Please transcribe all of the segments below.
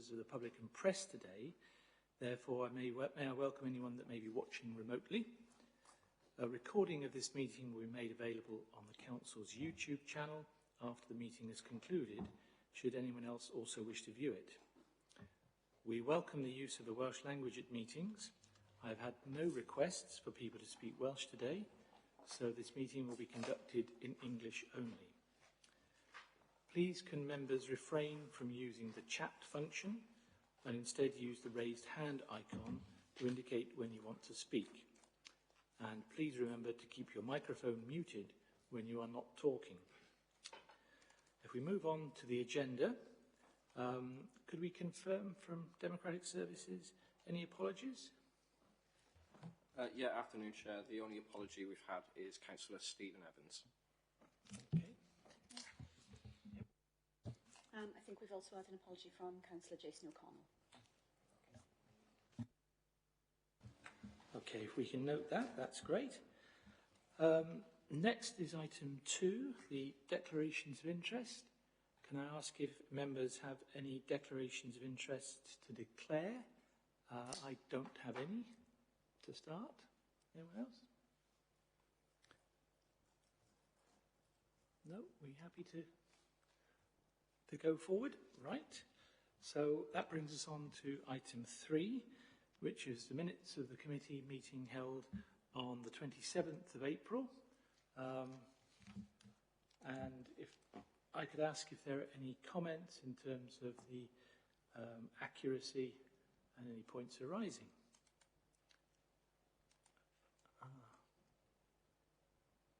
members of the public and press today. Therefore, may I welcome anyone that may be watching remotely. A recording of this meeting will be made available on the Council's YouTube channel after the meeting is concluded, should anyone else also wish to view it. We welcome the use of the Welsh language at meetings. I have had no requests for people to speak Welsh today, so this meeting will be conducted in English only. Please can members refrain from using the chat function and instead use the raised hand icon to indicate when you want to speak. And please remember to keep your microphone muted when you are not talking. If we move on to the agenda, could we confirm from Democratic Services any apologies? Yeah, afternoon, Chair. The only apology we've had is Councillor Stephen Evans. Okay. I think we've also had an apology from Councillor Jason O'Connell. Okay, if we can note that, that's great. Next is item 2, the declarations of interest. Can I ask if members have any declarations of interest to declare? I don't have any to start. Anyone else? No? Are we happy to go forward? Right. So that brings us on to item 3, which is the minutes of the committee meeting held on the 27th of April. And if I could ask if there are any comments in terms of the accuracy and any points arising.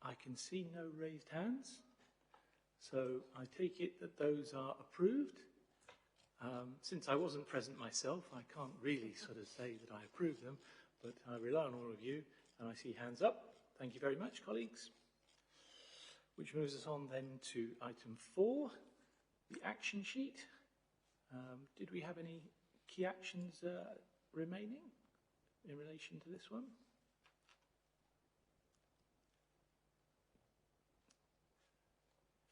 I can see no raised hands, so I take it that those are approved. Since I wasn't present myself, I can't really sort of say that I approve them, but I rely on all of you, and I see hands up. Thank you very much, colleagues. Which moves us on then to item 4, the action sheet. Did we have any key actions remaining in relation to this one?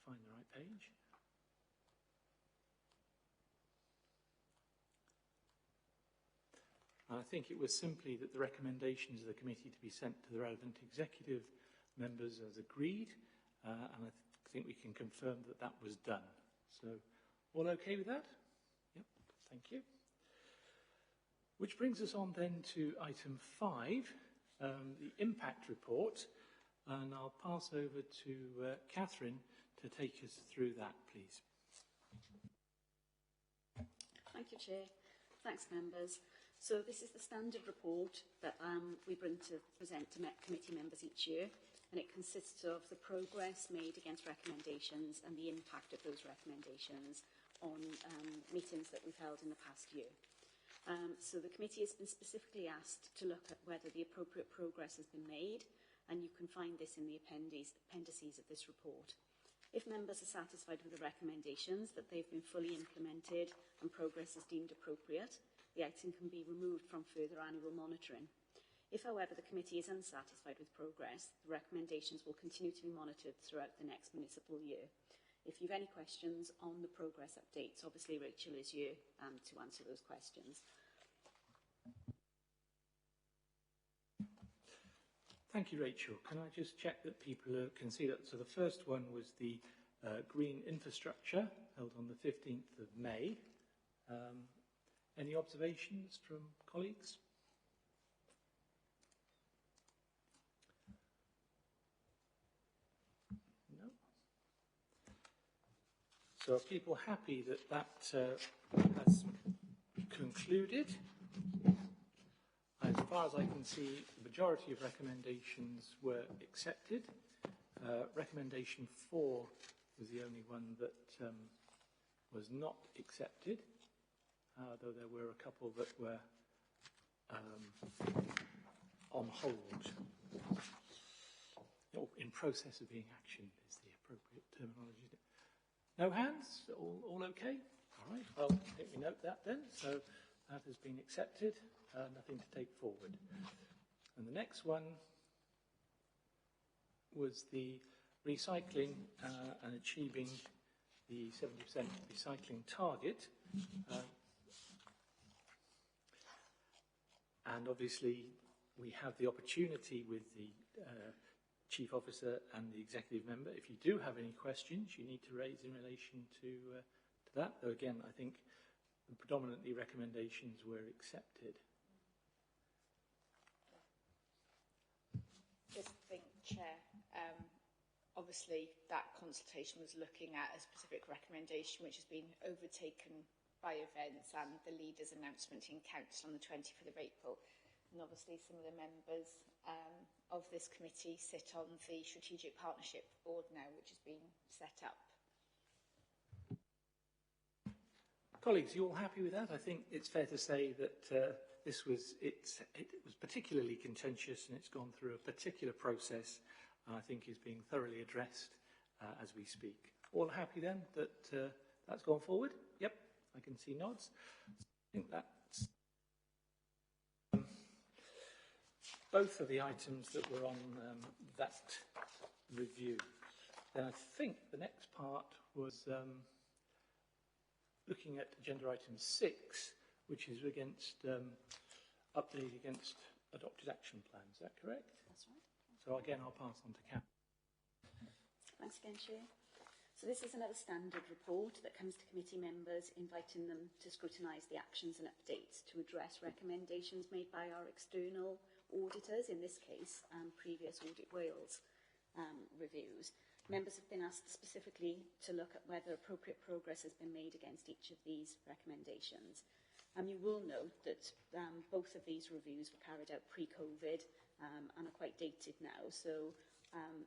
Find the right page. I think it was simply that the recommendations of the committee to be sent to the relevant executive members as agreed, and I think we can confirm that that was done. So, all okay with that? Yep, thank you. Which brings us on then to item 5, the impact report, and I'll pass over to Catherine to take us through that, please. Thank you, Chair. Thanks, members. So this is the standard report that we bring to present to committee members each year, and it consists of the progress made against recommendations and the impact of those recommendations on meetings that we've held in the past year. So the committee has been specifically asked to look at whether the appropriate progress has been made, and you can find this in the appendices of this report. If members are satisfied with the recommendations, that they've been fully implemented and progress is deemed appropriate, the item can be removed from further annual monitoring. If, however, the committee is unsatisfied with progress, the recommendations will continue to be monitored throughout the next municipal year. If you have any questions on the progress updates, obviously Rachel is here to answer those questions. Thank you, Rachel. Can I just check that people can see that? So the first one was the green infrastructure held on the 15th of May. Any observations from colleagues? No? So are people happy that that has concluded? As far as I can see, the majority of recommendations were accepted. Recommendation 4 was the only one that was not accepted, though there were a couple that were on hold. Or in process of being actioned is the appropriate terminology. No hands? All okay? All right, well, I think we note that then. So that has been accepted. Nothing to take forward. And the next one was the recycling and achieving the 70% recycling target. And obviously, we have the opportunity with the Chief Officer and the Executive Member. If you do have any questions, you need to raise in relation to that. Though again, I think predominantly recommendations were accepted. Just think, Chair, obviously that consultation was looking at a specific recommendation which has been overtaken by events and the leader's announcement in Council on the 20th of April. And obviously some of the members of this committee sit on the Strategic Partnership Board now, which has been set up. Colleagues, you all happy with that? I think it's fair to say that it was particularly contentious and it's gone through a particular process and I think is being thoroughly addressed as we speak. All happy then that that's gone forward? Yep, I can see nods. I think that's both of the items that were on that review. Then I think the next part was looking at agenda item 6, which is against update against adopted action plans. Is that correct? That's right. So again, I'll pass on to Cam. Thanks again, Chair. So this is another standard report that comes to committee members, inviting them to scrutinise the actions and updates to address recommendations made by our external auditors, in this case, previous Audit Wales reviews. Members have been asked specifically to look at whether appropriate progress has been made against each of these recommendations. You will note that both of these reviews were carried out pre-COVID and are quite dated now. So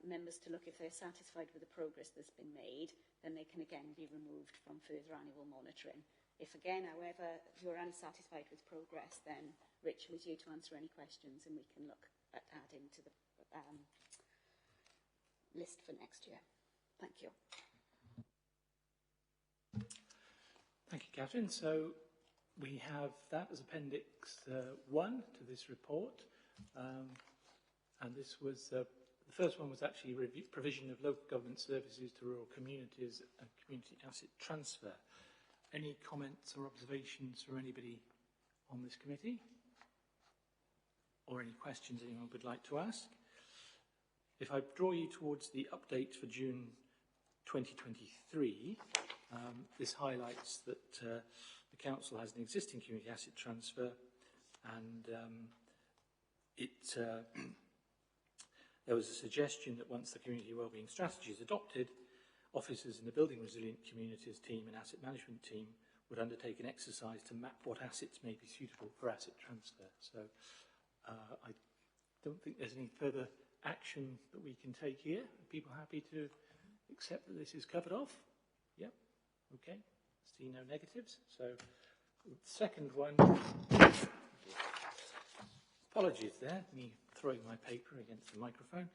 members to look if they're satisfied with the progress that's been made, then they can again be removed from further annual monitoring. If again, however, you're unsatisfied with progress, then Rachel is here to answer any questions and we can look at adding to the list for next year. Thank you. Thank you, Catherine. So we have that as Appendix 1 to this report. And this was, the first one was actually provision of local government services to rural communities and community asset transfer. Any comments or observations from anybody on this committee? Or any questions anyone would like to ask? If I draw you towards the update for June 2023, this highlights that the Council has an existing community asset transfer and there was a suggestion that once the community wellbeing strategy is adopted, officers in the Building Resilient Communities team and asset management team would undertake an exercise to map what assets may be suitable for asset transfer. So I don't think there's any further action that we can take here. Are people happy to accept that this is covered off? Yep. Okay. See no negatives. So the second one, apologies there, me throwing my paper against the microphone.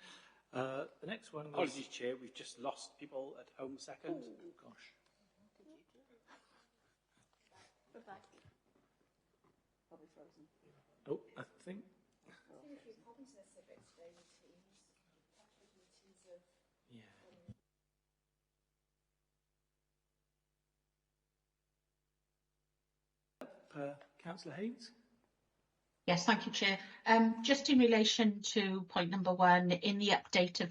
The next one was... Apologies, Chair, we've just lost people at home a second. Oh, gosh. We're back. Probably frozen. Oh, I think... Yeah. Councillor Haynes? Yes, thank you, Chair. Just in relation to point number 1, in the update of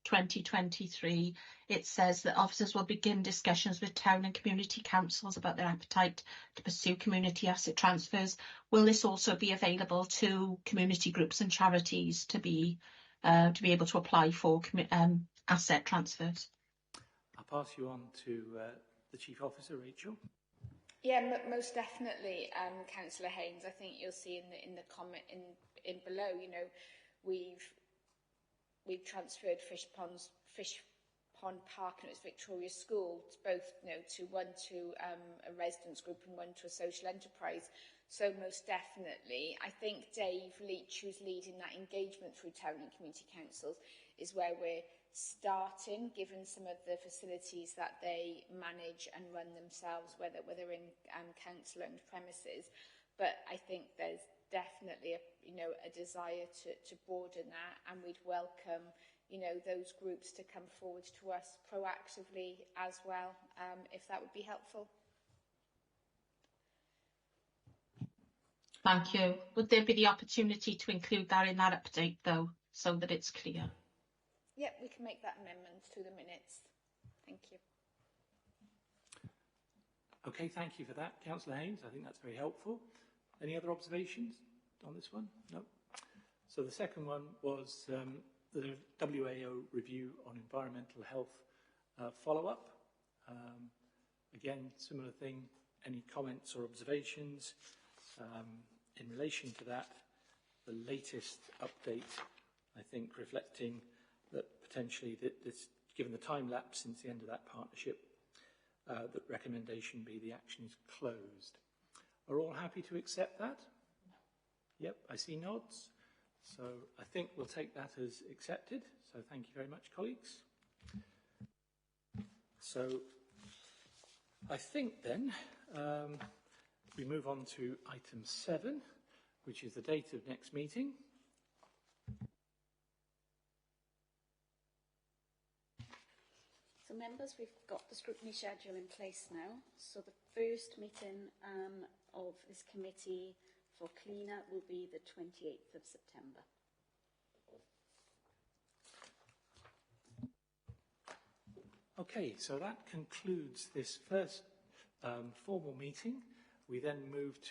2023, it says that officers will begin discussions with town and community councils about their appetite to pursue community asset transfers. Will this also be available to community groups and charities to be able to apply for asset transfers? I'll pass you on to the Chief Officer, Rachel. Yeah, most definitely, Councillor Haynes. I think you'll see in the comment in below. You know, we've transferred Fish Pond Park and its Victoria School, both one to a residents group and one to a social enterprise. So most definitely, I think Dave Leach, who's leading that engagement through town and community councils, is where we're starting, given some of the facilities that they manage and run themselves, whether in council-owned premises. But I think there's definitely a desire to broaden that, and we'd welcome those groups to come forward to us proactively as well, if that would be helpful. Thank you. Would there be the opportunity to include that in that update, though, so that it's clear? Yep, we can make that amendment to the minutes. Thank you. Okay, thank you for that, Councillor Haynes. I think that's very helpful. Any other observations on this one? No. So the second one was the WAO review on environmental health follow-up. Again, similar thing. Any comments or observations? In relation to that, the latest update, I think, reflecting that potentially this, given the time lapse since the end of that partnership, that recommendation be the action is closed. Are all happy to accept that? Yep, I see nods. So I think we'll take that as accepted. So thank you very much, colleagues. So I think then we move on to item 7, which is the date of next meeting. So members, we've got the scrutiny schedule in place now. So the first meeting of this committee for cleaner will be the 28th of September. Okay, so that concludes this first formal meeting. We then move